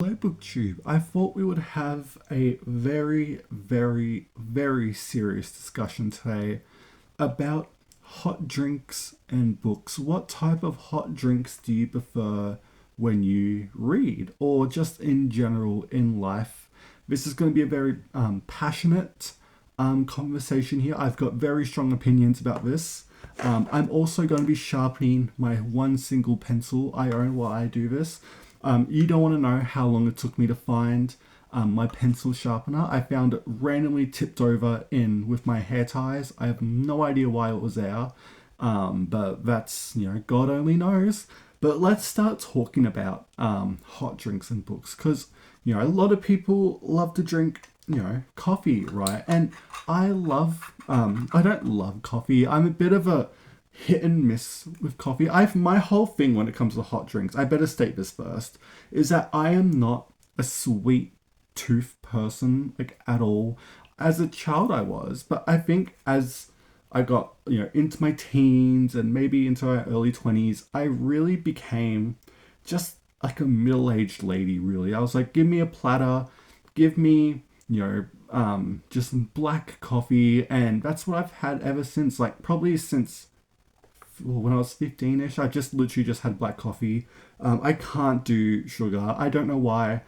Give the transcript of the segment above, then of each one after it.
Hello, BookTube. I thought we would have a very, very, very serious discussion today about hot drinks and books. What type of hot drinks do you prefer when you read, or just in general in life? This is going to be a very passionate conversation here. I've got very strong opinions about this. I'm also going to be sharpening my one single pencil I own while I do this. You don't want to know how long it took me to find my pencil sharpener. I found it randomly tipped over in with my hair ties. I have no idea why it was there, but that's, God only knows. But let's start talking about hot drinks and books because, a lot of people love to drink, coffee, right? And I don't love coffee. I'm a bit of a hit and miss with coffee. My whole thing when it comes to hot drinks, I better state this first, is that I am not a sweet tooth person like at all. As a child I was, but I think as I got, into my teens and maybe into my early 20s, I really became just like a middle-aged lady really. I was like, give me a platter, give me, just black coffee, and that's what I've had ever since, like probably since when I was 15ish. I just literally just had black coffee. I can't do sugar. I don't know why,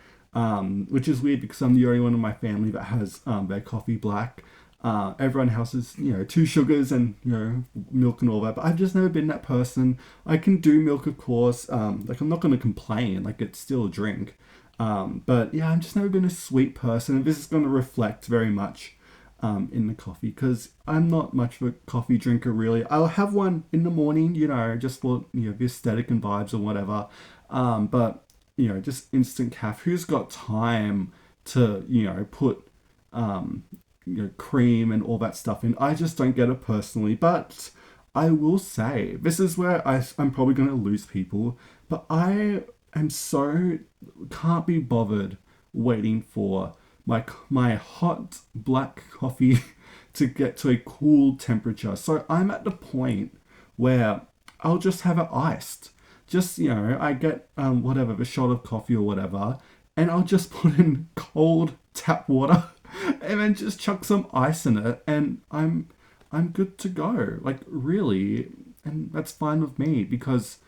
which is weird because I'm the only one in my family that has their coffee black. Everyone else is, two sugars and, milk and all that. But I've just never been that person. I can do milk, of course. Like, I'm not going to complain. Like, it's still a drink. But yeah, I've just never been a sweet person. And this is going to reflect very much in the coffee because I'm not much of a coffee drinker really. I'll have one in the morning, just for the aesthetic and vibes or whatever. But just instant caff. Who's got time to put cream and all that stuff in? I just don't get it personally. But I will say this is where I'm probably going to lose people. But I am so can't be bothered waiting for my hot black coffee to get to a cool temperature. So I'm at the point where I'll just have it iced. Just, I get whatever, the shot of coffee or whatever, and I'll just put in cold tap water and then just chuck some ice in it, and I'm good to go. Like really, and that's fine with me because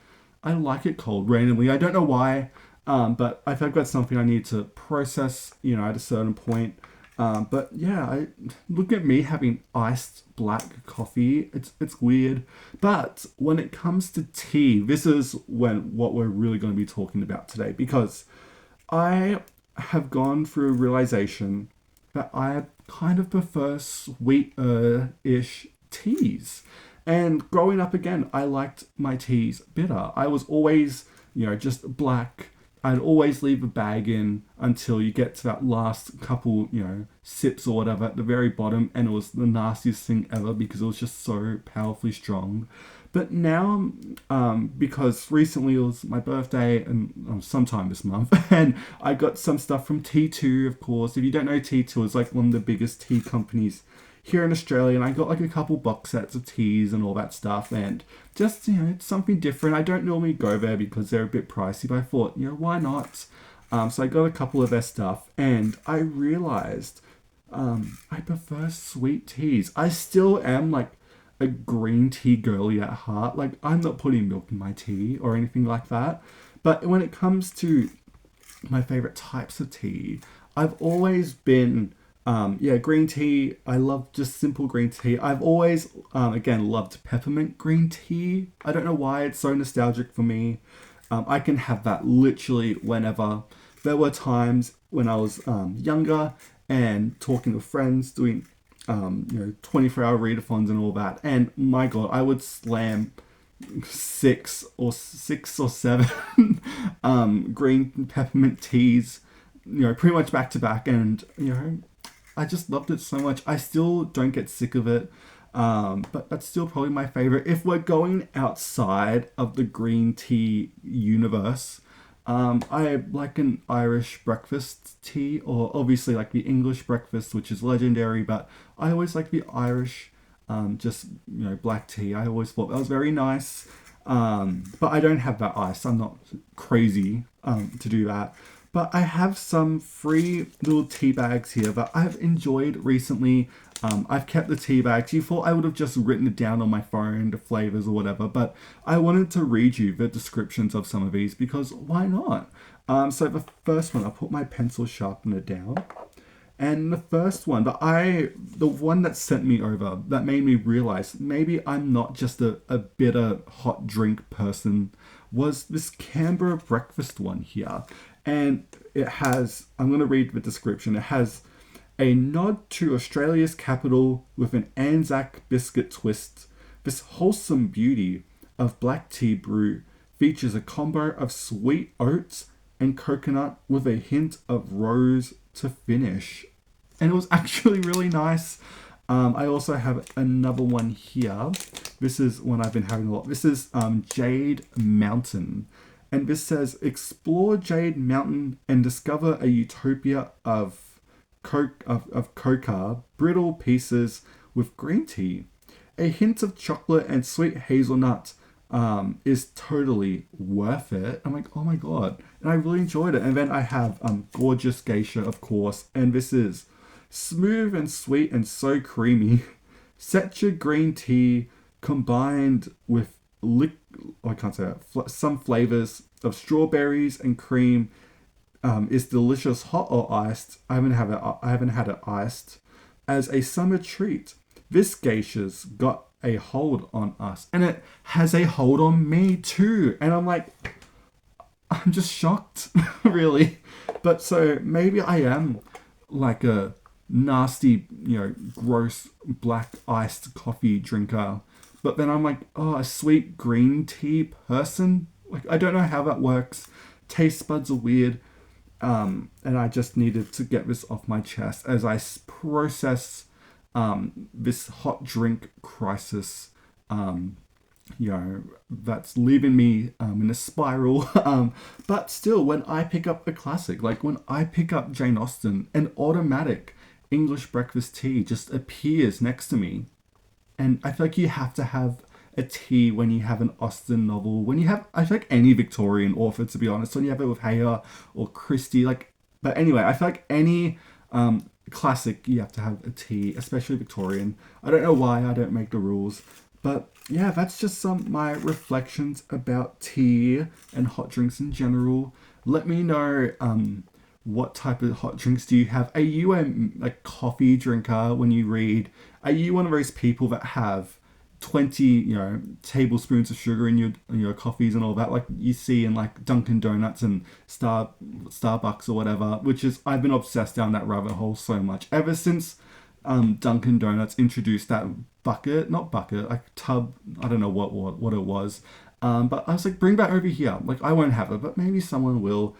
I like it cold randomly. I don't know why, but I think that's something I need to process, at a certain point. But yeah, look at me having iced black coffee. It's weird. But when it comes to tea, this is what we're really going to be talking about today because I have gone through a realization that I kind of prefer sweeter-ish teas. And growing up again, I liked my teas bitter. I was always, just black. I'd always leave a bag in until you get to that last couple, sips or whatever at the very bottom, and it was the nastiest thing ever because it was just so powerfully strong. But now, because recently it was my birthday and sometime this month, and I got some stuff from T2, of course. If you don't know, T2 is like one of the biggest tea companies here in Australia, and I got like a couple box sets of teas and all that stuff, and just it's something different. I don't normally go there because they're a bit pricey, but I thought why not? So I got a couple of their stuff, and I realized I prefer sweet teas. I still am like a green tea girly at heart. Like I'm not putting milk in my tea or anything like that. But when it comes to my favorite types of tea, I've always been green tea. I love just simple green tea. I've always again loved peppermint green tea. I don't know why it's so nostalgic for me. I can have that literally whenever. There were times when I was younger and talking with friends, doing 24-hour readathons and all that, and my god, I would slam six or seven green peppermint teas, pretty much back to back, and I just loved it so much. I still don't get sick of it. But that's still probably my favorite. If we're going outside of the green tea universe, I like an Irish breakfast tea, or obviously like the English breakfast, which is legendary, but I always like the Irish, just, black tea. I always thought that was very nice. But I don't have that ice. I'm not crazy to do that. But I have some free little tea bags here that I've enjoyed recently. I've kept the tea bags. You thought I would have just written it down on my phone, the flavors or whatever, but I wanted to read you the descriptions of some of these because why not? So the first one, I'll put my pencil sharpener down. And the first one, the one that sent me over, that made me realize maybe I'm not just a bitter hot drink person, was this Canberra breakfast one here. And it has, I'm going to read the description. It has a nod to Australia's capital with an Anzac biscuit twist. This wholesome beauty of black tea brew features a combo of sweet oats and coconut with a hint of rose to finish. And it was actually really nice. I also have another one here. This is one I've been having a lot. This is Jade Mountain. And this says, explore Jade Mountain and discover a utopia of coca, brittle pieces with green tea. A hint of chocolate and sweet hazelnut is totally worth it. I'm like, oh my god. And I really enjoyed it. And then I have Gorgeous Geisha, of course. And this is smooth and sweet and so creamy. Set your green tea combined with I can't say that. Some flavors of strawberries and cream is delicious, hot or iced. I haven't had it iced. As a summer treat, this geisha's got a hold on us, and it has a hold on me too. And I'm like, I'm just shocked, really. But so maybe I am like a nasty, gross black iced coffee drinker. But then I'm like, oh, a sweet green tea person? Like, I don't know how that works. Taste buds are weird. And I just needed to get this off my chest as I process this hot drink crisis, that's leaving me in a spiral. But still, when I pick up a classic, like when I pick up Jane Austen, an automatic English breakfast tea just appears next to me. And I feel like you have to have a tea when you have an Austen novel. When you have, I feel like any Victorian author, to be honest, when you have it with Heyer or Christie, but anyway, I feel like any classic, you have to have a tea, especially Victorian. I don't know why, I don't make the rules. But yeah, that's just some my reflections about tea and hot drinks in general. Let me know what type of hot drinks do you have? Are you a coffee drinker when you read? Are you one of those people that have 20 tablespoons of sugar in your coffees and all that, like you see in like Dunkin' Donuts and Starbucks or whatever? Which is, I've been obsessed down that rabbit hole so much ever since Dunkin' Donuts introduced that tub. I don't know what it was, but I was like, bring that over here. Like, I won't have it, but maybe someone will.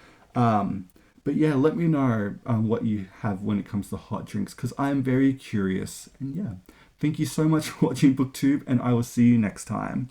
But yeah, let me know what you have when it comes to hot drinks, because I am very curious. And yeah, thank you so much for watching BookTube, and I will see you next time.